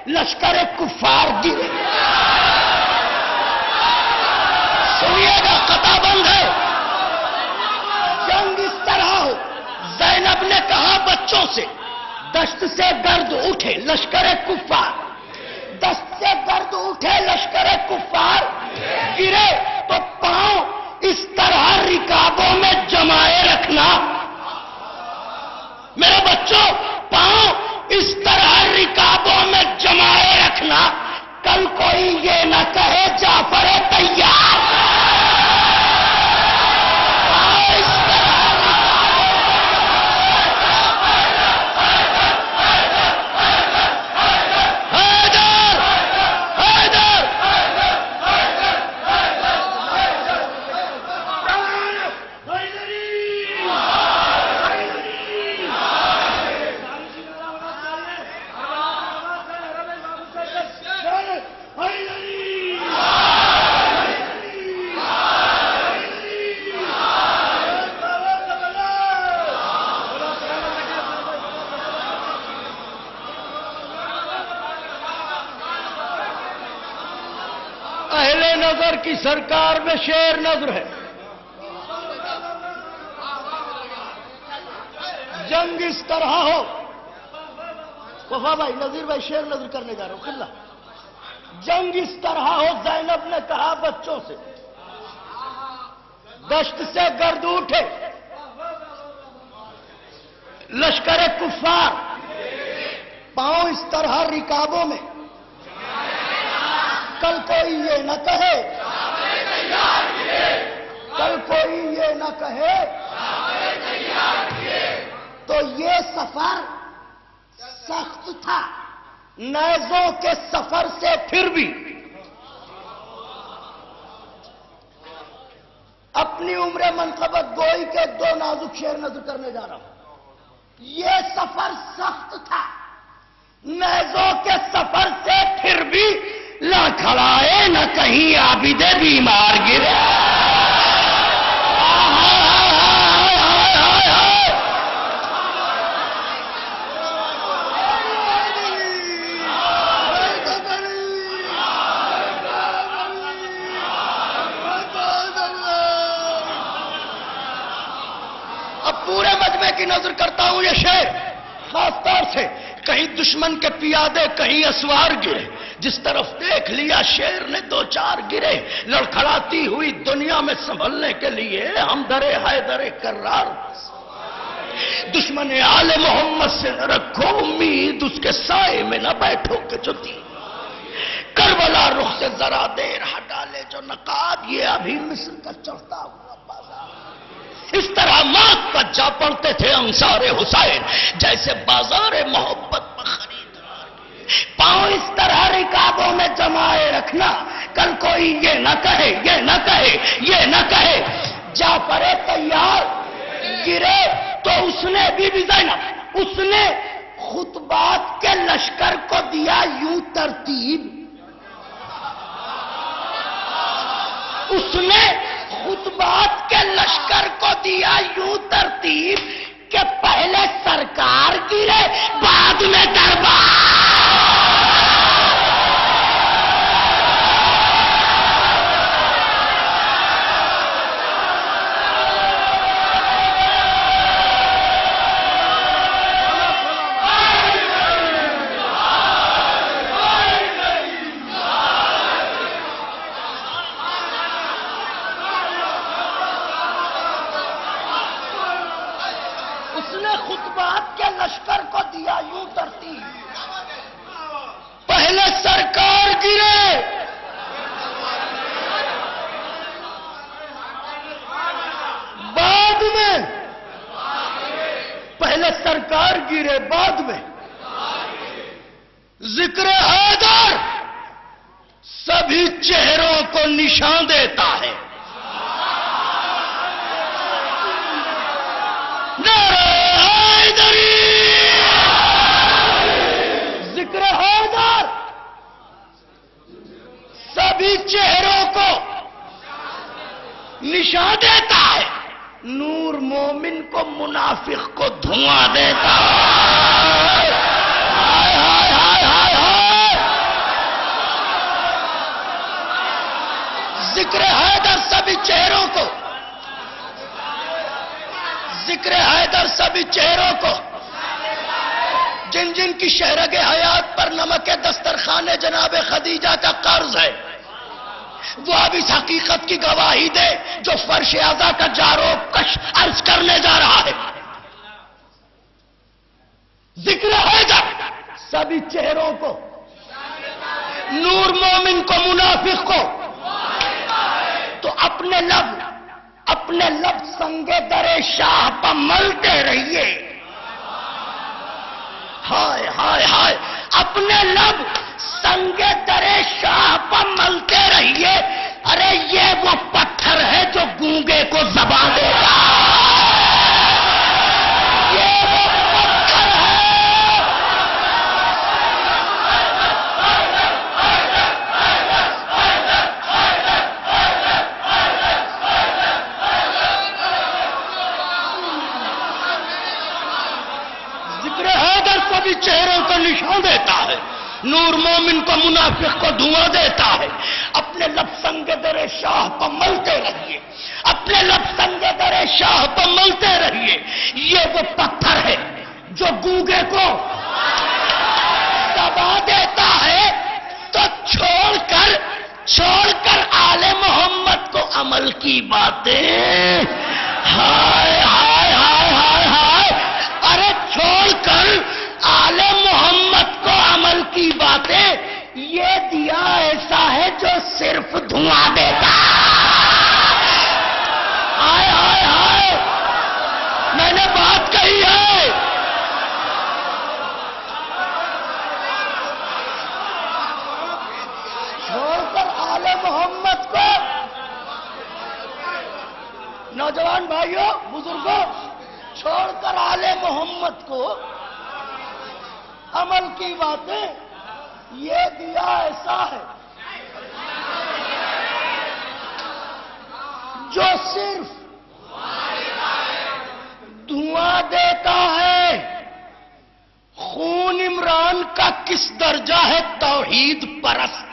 لشکر کفار گرے. سنیے گا، قطع بند ہے. جنگ اس طرح ہو، زینب نے کہا بچوں سے، دشت سے گرد اٹھے لشکر کفار، دشت سے گرد اٹھے لشکر کفار گرے تو پاؤں اس طرح رکابوں میں جمائے رکھنا. میرے بچوں، پاؤں اس طرح رکابوں میں جمائے رکھنا، کل کوئی یہ نہ کہے جعفر تیار. نظر کی سرکار میں شیر نظر ہے. جنگ اس طرح ہو، وفا بھائی، نذیر بھائی شیر نظر کرنے جا رہا ہوں. خلا جنگ اس طرح ہو، زینب نے کہا بچوں سے، دشت سے گرد اٹھے لشکر کفار، پاؤں اس طرح رکابوں میں، کل کوئی یہ نہ کہے، کل کوئی یہ نہ کہے. تو یہ سفر سخت تھا، نیزوں کے سفر سے پھر بھی اپنی عمر منقبت گوئی کے دو نازک شعر نظر کرنے جا رہا ہوں. یہ سفر سخت تھا، نیزوں کے سفر سے پھر بھی نہ کھڑائے نہ کہیں عابد بیمار گرے. اب پورے مجمع کی نظر کرتا ہوں یہ شعر خاص طور سے. کہیں دشمن کے پیادے، کہیں اسوار گرے، جس طرف دیکھ لیا شیر نے دو چار گرے. لڑکھڑاتی ہوئی دنیا میں سنبھلنے کے لیے ہم درے حیدر کرار. دشمن آل محمد سے نہ رکھو امید، اس کے سائے میں نہ بیٹھو کہ جو دی. کربلا رخ سے ذرا دیر ہٹا لے جو نقاب، یہ ابھی مصر کا چڑھتا ہوا بازار. اس طرح موت پر جا پڑتے تھے انصار حسین، جیسے بازار محبت پر خریدار. پاؤں اس طرح رکابوں میں جمائے رکھنا، کل کوئی یہ نہ کہے، یہ نہ کہے، یہ نہ کہے جعفر تیار گرے. تو اس نے بی بی زینب، اس نے خطبات کے لشکر کو دیا یوں ترتیب. اس نے خطبات کے لشکر کو دیا یوں ترتیب کہ پہلے سرکار گرے، بعد میں دربار. خطبات کے لشکر کو دیا یوں ترتیب، پہلے سرکار گرے، بعد میں، پہلے سرکار گرے بعد میں ذکر حیدر سبھی چہروں کو نشان دیتا ہے. ذکر حیدر سبھی چہروں کو نشان دیتا ہے، نور مومن کو منافق کو دھواں دیتا ہے. ہائے ہائے ہائے ہائے ہائے. سبھی چہروں کو جن جن کی شہرگ حیات پر نمک دسترخوان جناب خدیجہ کا قرض ہے، وہ اب اس حقیقت کی گواہی دے جو فرش اعضا کا جارو کش عرض کرنے جا رہا ہے۔ ذکر حیدر سبھی چہروں کو، نور مومن کو، منافق کو، تو اپنے لب سنگ در شاہ پر ملتے رہیے۔ ہائے ہائے ہائے، اپنے لب سنگ در شاہ پر ملتے رہیے۔ ارے یہ وہ پتھر ہے جو گونگے کو زبان دے گا، یہ وہ پتھر ہے۔ ذکر حیدر سبھی چہروں کو نشان دیتا ہے، نور مومن کو، منافق کو دھواں دیتا ہے۔ اپنے لب سنگ در شاہ پر ملتے رہیے، اپنے لب سنگ در شاہ پر ملتے رہیے۔ یہ وہ پتھر ہے جو گونگے کو دبا دیتا ہے۔ تو چھوڑ کر آل محمد کو عمل کی باتیں، ہائے ہائے ہائے ہائے ہائے، ارے چھوڑ کر آل محمد کو عمل کی باتیں۔ یہ دیا ایسا ہے جو صرف دھواں دیتا۔ ہائے ہائے ہائے، میں نے بات کہی ہے۔ چھوڑ کر آل محمد کو، نوجوان بھائیوں، بزرگوں، چھوڑ کر آل محمد کو عمل کی باتیں، یہ دیا ایسا ہے جو صرف دھواں دیتا ہے۔ خون عمران کا کس درجہ ہے توحید پرست؟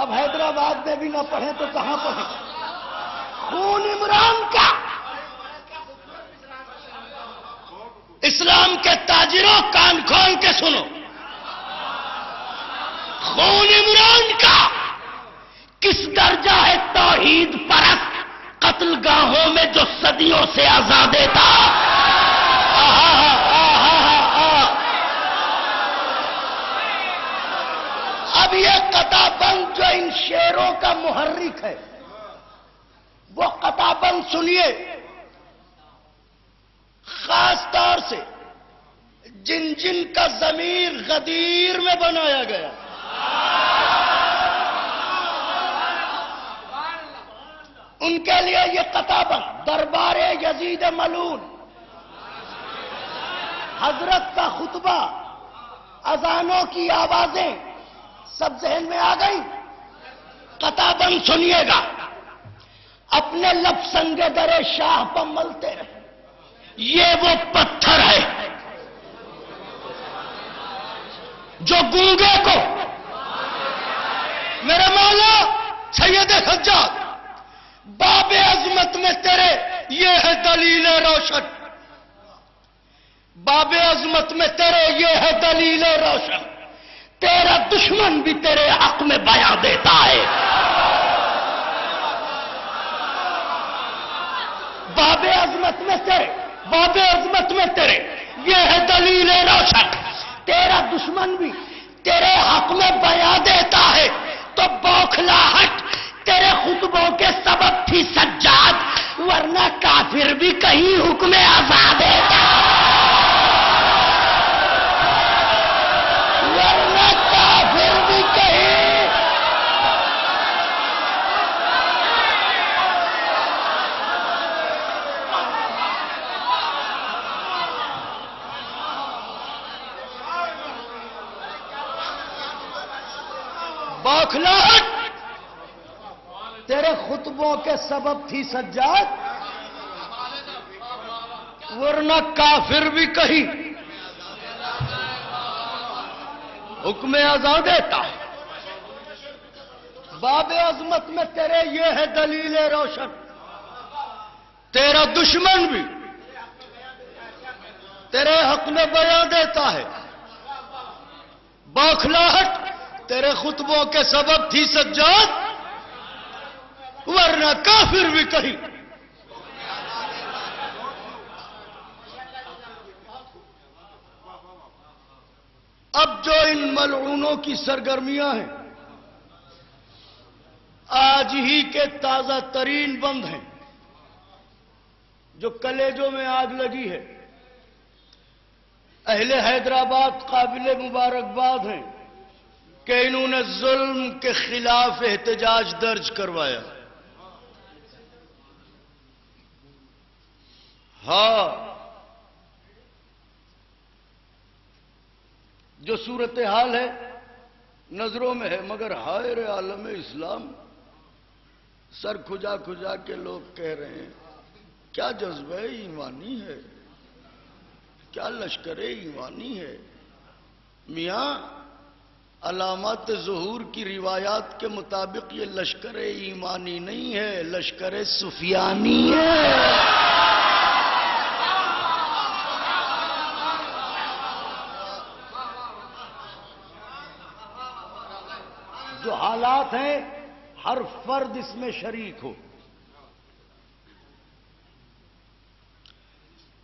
اب حیدرآباد میں بھی نہ پڑھیں تو کہاں پڑھیں؟ خون عمران کا، اسلام کے تاجروں کان کھول کے سنو، خون عمران کا کس درجہ ہے توحید پرست؟ قتل گاہوں میں جو صدیوں سے آزادے تھا۔ اب یہ قطع بند جو ان شعروں کا محرک ہے، وہ قطع بند سنیے، خاص طور سے جن جن کا ضمیر غدیر میں بنایا گیا، ان کے لیے یہ قطع بند۔ دربار یزید ملعون، حضرت کا خطبہ، اذانوں کی آوازیں سب ذہن میں آ گئی۔ قطع بند سنیے گا، اپنے لب سنگ در شاہ پر ملتے رہے۔ یہ وہ پتھر ہے جو گونگے کو، میرے مولا سید سجاد، باب عظمت میں تیرے یہ ہے دلیل روشن، باب عظمت میں تیرے یہ ہے دلیل روشن، تیرا دشمن بھی تیرے حق میں بیان دیتا ہے۔ باب عظمت میں تیرے، باب عظمت میں تیرے یہ ہے دلیل روشن، تیرا دشمن بھی تیرے حق میں بیان دیتا ہے۔ تو بوکھلاہٹ تیرے خطبوں کے سبب تھی سجاد، ورنہ کافر بھی کہیں حکم آزاد دیتا، ورنہ کافر بھی کہیں۔ بوکھلاہٹ تیرے خطبوں کے سبب تھی سجاد، ورنہ کافر بھی کہیں حکم ازاں دیتا ہے۔ باب عظمت میں تیرے یہ ہے دلیل روشن، تیرا دشمن بھی تیرے حق میں بیان دیتا ہے. بوکھلاہٹ تیرے خطبوں کے سبب تھی سجاد، ورنہ کافر بھی کہیں. اب جو ان ملعونوں کی سرگرمیاں ہیں آج ہی کے تازہ ترین بند ہیں، جو کلیجوں میں آگ لگی ہے. اہل حیدرآباد قابل مبارکباد ہیں کہ انہوں نے ظلم کے خلاف احتجاج درج کروایا. ہاں، جو صورتحال ہے نظروں میں ہے، مگر ہائے رے عالم اسلام، سر کھجا کھجا کے لوگ کہہ رہے ہیں کیا جذبہ ایمانی ہے، کیا لشکر ایمانی ہے. میاں، علامات ظہور کی روایات کے مطابق یہ لشکر ایمانی نہیں ہے، لشکر سفیانی ہے. جو حالات ہیں ہر فرد اس میں شریک ہو.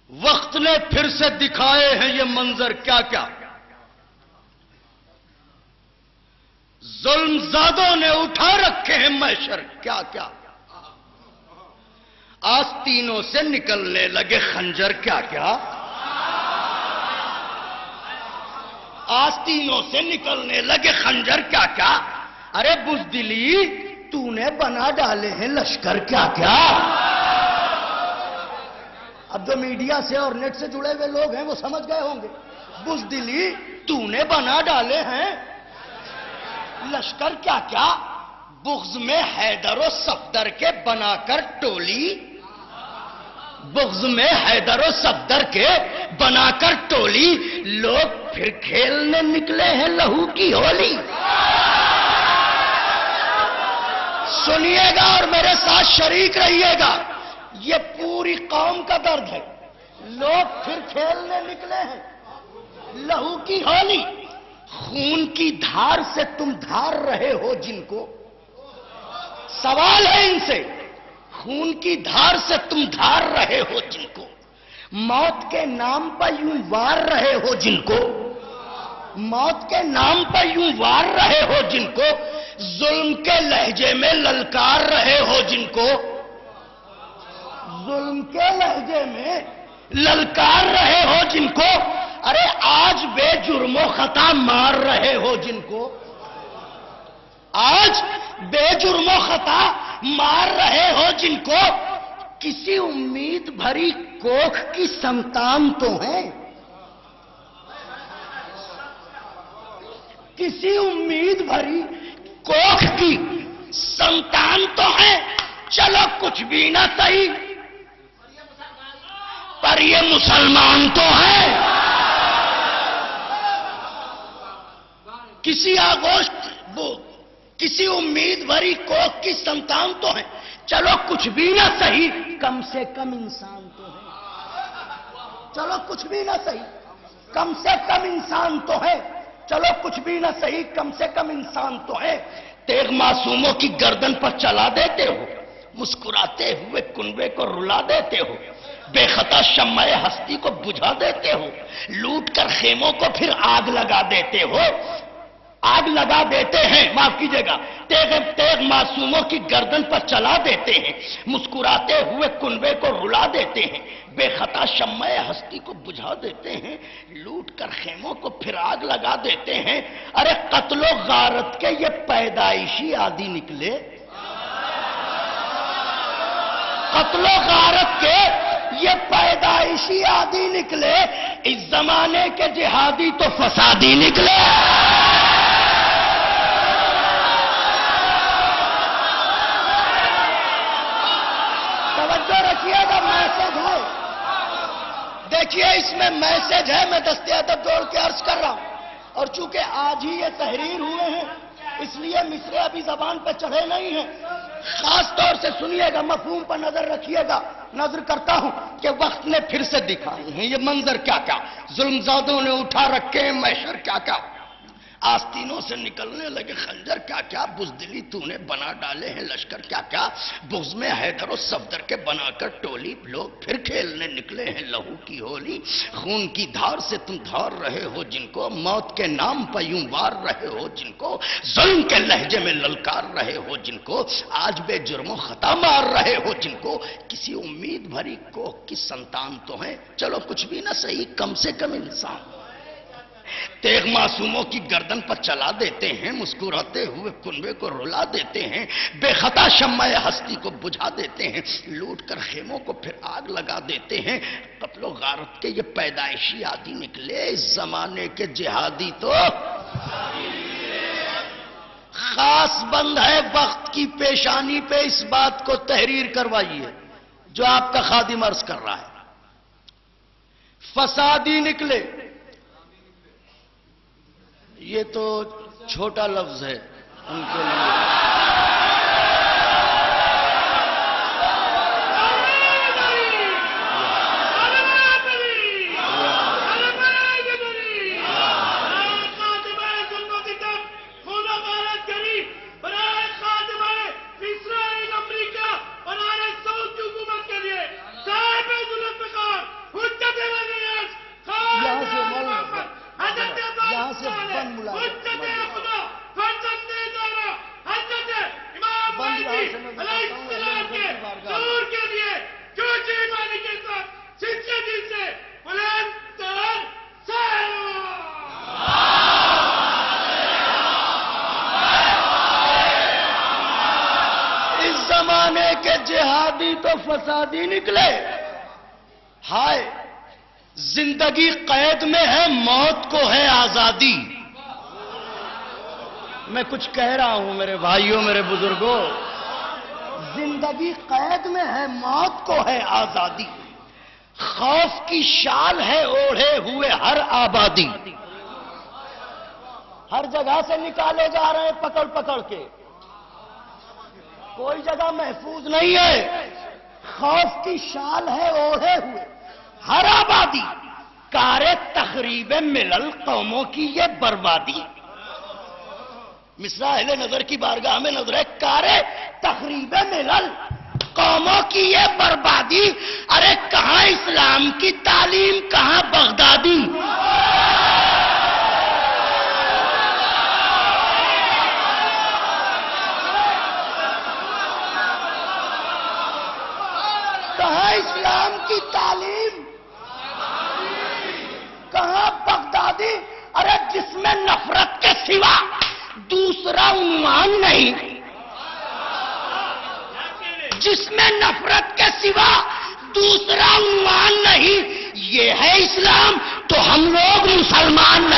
وقت نے پھر سے دکھائے ہیں یہ منظر کیا کیا. ظلم زادوں نے اٹھا رکھے ہیں محشر کیا کیا. آستینوں سے نکلنے لگے خنجر کیا کیا. آستینوں سے نکلنے لگے خنجر کیا کیا. ارے بزدلی تو نے بنا ڈالے ہیں لشکر کیا کیا. اب جو میڈیا سے اور نیٹ سے جڑے ہوئے لوگ ہیں وہ سمجھ گئے ہوں گے. بزدلی تو نے بنا ڈالے ہیں لشکر کیا کیا. بغض میں حیدر و صفدر کے بنا کر ٹولی، بغض میں حیدر و صفدر کے بنا کر ٹولی، لوگ پھر کھیلنے نکلے ہیں لہو کی ہولی. سنیے گا اور میرے ساتھ شریک رہیے گا، یہ پوری قوم کا درد ہے. لوگ پھر کھیلنے نکلے ہیں لہو کی ہولی. خون کی دھار سے تم دھار رہے ہو جن کو، سوال ہے ان سے، خون کی دھار سے تم دھار رہے ہو جن کو، موت کے نام پر یوں وار رہے ہو جن کو، موت کے نام پر یوں وار رہے ہو جن کو، ظلم کے لہجے میں للکار رہے ہو جن کو، ظلم کے لہجے میں للکار رہے ہو جن کو. ارے آج بے جرم و خطا مار رہے ہو جن کو، آج بے جرم و خطا مار رہے ہو جن کو، کسی امید بھری کوکھ کی سنتان تو ہیں، کسی امید بھری کوکھ کی سنتان تو ہیں. چلو کچھ بھی نہ صحیح پر یہ مسلمان تو ہیں. کسی آگوش کسی امید بھری کوکھ کی سنتان تو ہیں. چلو کچھ بھی نہ صحیح کم سے کم انسان تو ہے. چلو کچھ بھی نہ صحیح کم سے کم انسان تو ہے. چلو کچھ بھی نہ صحیح کم سے کم انسان تو ہے. تیغ معصوموں کی گردن پر چلا دیتے ہو، مسکراتے ہوئے کنوے کو رلا دیتے ہو، بے خطا شمع ہستی کو بجھا دیتے ہو، لوٹ کر خیموں کو پھر آگ لگا دیتے ہو. آگ لگا دیتے ہیں، معاف کیجئے گا، تیغ معصوموں کی گردن پر چلا دیتے ہیں، مسکراتے ہوئے کنوے کو رلا دیتے ہیں، بے خطا شمع ہستی کو بجھا دیتے ہیں، لوٹ کر خیموں کو پھر آگ لگا دیتے ہیں. ارے قتل و غارت کے یہ پیدائشی عادی نکلے، قتل و غارت کے یہ پیدائشی عادی نکلے. اس زمانے کے جہادی تو فسادی نکلے. توجہ رکھیے گا، میسج ہے، دیکھیے اس میں میسج ہے. میں دستے ادب جوڑ کے عرض کر رہا ہوں، اور چونکہ آج ہی یہ تحریر ہوئے ہیں اس لیے مصرے ابھی زبان پہ چڑھے نہیں ہیں. خاص طور سے سنیے گا، مفہوم پر نظر رکھیے گا. نظر کرتا ہوں کہ وقت نے پھر سے دکھائے ہیں یہ منظر کیا کیا، ظلم زادوں نے اٹھا رکھے ہیں محشر کیا کیا، آستینوں سے نکلنے لگے خنجر کیا کیا، بزدلی تو نے بنا ڈالے ہیں لشکر کیا کیا، بغض میں حیدر و صفدر کے بنا کر ٹولی، لوگ پھر کھیلنے نکلے ہیں لہو کی ہولی، خون کی دھار سے تم دھار رہے ہو جن کو، موت کے نام پر یوں وار رہے ہو جن کو، ظلم کے لہجے میں للکار رہے ہو جن کو، آج بے جرم و خطا مار رہے ہو جن کو، کسی امید بھری کوہ کی سنتان تو ہیں، چلو کچھ بھی نہ صحیح کم سے کم انسان، تیغ معصوموں کی گردن پر چلا دیتے ہیں، مسکراتے ہوئے کنبے کو رلا دیتے ہیں، بے خطا شمع ہستی کو بجھا دیتے ہیں، لوٹ کر خیموں کو پھر آگ لگا دیتے ہیں، قتل و غارت کے یہ پیدائشی عادی نکلے، اس زمانے کے جہادی تو خاص بند ہے وقت کی پیشانی پہ، اس بات کو تحریر کروائیے جو آپ کا خادم عرض کر رہا ہے، فسادی نکلے، یہ تو چھوٹا لفظ ہے ان کے لیے، جہادی تو فسادی نکلے، ہائے زندگی قید میں ہے موت کو ہے آزادی، میں کچھ کہہ رہا ہوں میرے بھائیوں میرے بزرگوں، زندگی قید میں ہے موت کو ہے آزادی، خوف کی شال ہے اوڑھے ہوئے ہر آبادی، ہر جگہ سے نکالے جا رہے ہیں پکڑ پکڑ کے، کوئی جگہ محفوظ نہیں ہے، خوف کی شال ہے اوڑھے ہوئے ہر آبادی، کار تخریب ملل قوموں کی یہ بربادی، مصرع اہل نظر کی بارگاہ میں نظر ہے، کار تخریب ملل قوموں کی یہ بربادی، ارے کہاں اسلام کی تعلیم کہاں بغدادی، کہاں اسلام کی تعلیم کہاں بغدادی، ارے جس میں نفرت کے سوا دوسرا عنوان نہیں، جس میں نفرت کے سوا دوسرا عنوان نہیں، یہ ہے اسلام تو ہم لوگ مسلمان